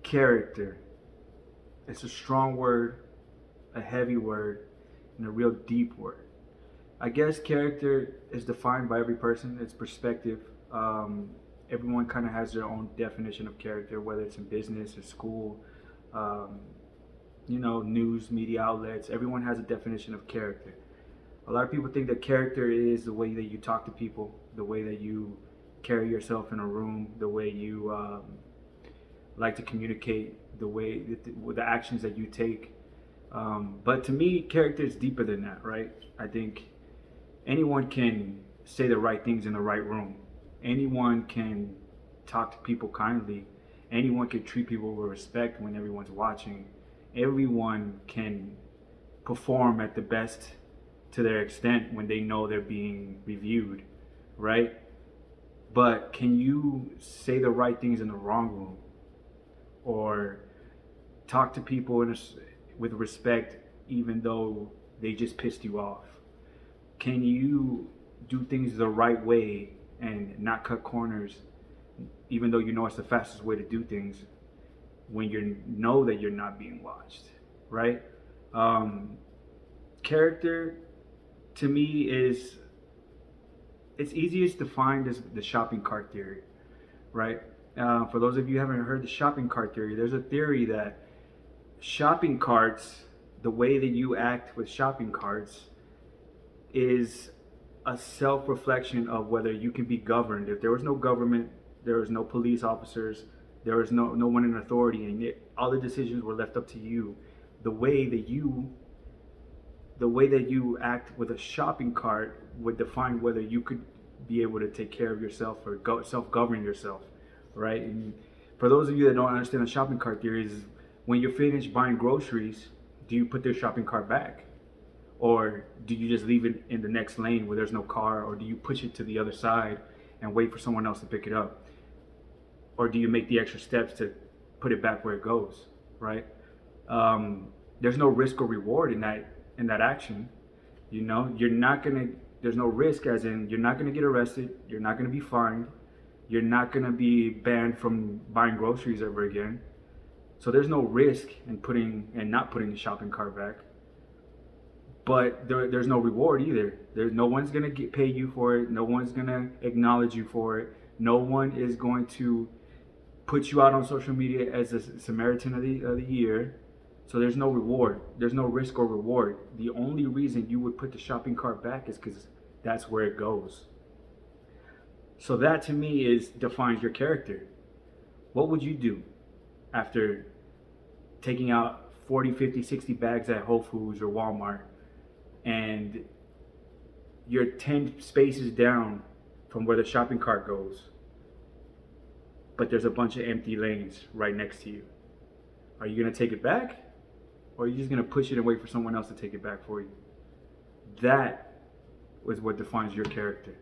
Character. It's a strong word, a heavy word, and a real deep word. I guess character is defined by every person. It's perspective. Everyone kind of has their own definition of character, whether it's in business or school, um, news, media outlets. Everyone has a definition of character. A lot of people think that character is the way that you talk to people, the way that you carry yourself in a room, the way you like to communicate, the actions that you take. But to me, character is deeper than that, right? I think anyone can say the right things in the right room. Anyone can talk to people kindly. Anyone can treat people with respect when everyone's watching. Everyone can perform at the best to their extent when they know they're being reviewed, right? But can you say the right things in the wrong room, or talk to people with respect even though they just pissed you off? Can you do things the right way and not cut corners, even though you know it's the fastest way to do things when you know that you're not being watched, right? Um, Character to me is it's easiest defined as the shopping cart theory, right? For those of you who haven't heard the shopping cart theory, there's a theory that shopping carts, the way that you act with shopping carts, is a self-reflection of whether you can be governed. If there was no government, there was no police officers, there was no one in authority, and all the decisions were left up to you. The way that you the way that you act with a shopping cart would define whether you could be able to take care of yourself or self-govern yourself, right? And for those of you that don't understand the shopping cart theory, is when you're finished buying groceries, do you put the shopping cart back? Or do you just leave it in the next lane where there's no car? Or do you push it to the other side and wait for someone else to pick it up? Or do you make the extra steps to put it back where it goes, right? There's no risk or reward in that action. You're not gonna. There's no risk, as in you're not gonna get arrested. You're not gonna be fined. You're not gonna be banned from buying groceries ever again. So there's no risk in not putting the shopping cart back. But there's no reward either. No one's gonna pay you for it. No one's gonna acknowledge you for it. No one is going to put you out on social media as a Samaritan of the year. So there's no reward. There's no risk or reward. The only reason you would put the shopping cart back is because that's where it goes. So that to me defines your character. What would you do after taking out 40, 50, 60 bags at Whole Foods or Walmart, and you're 10 spaces down from where the shopping cart goes, but there's a bunch of empty lanes right next to you? Are you going to take it back? Or are you just going to push it and wait for someone else to take it back for you? That is what defines your character.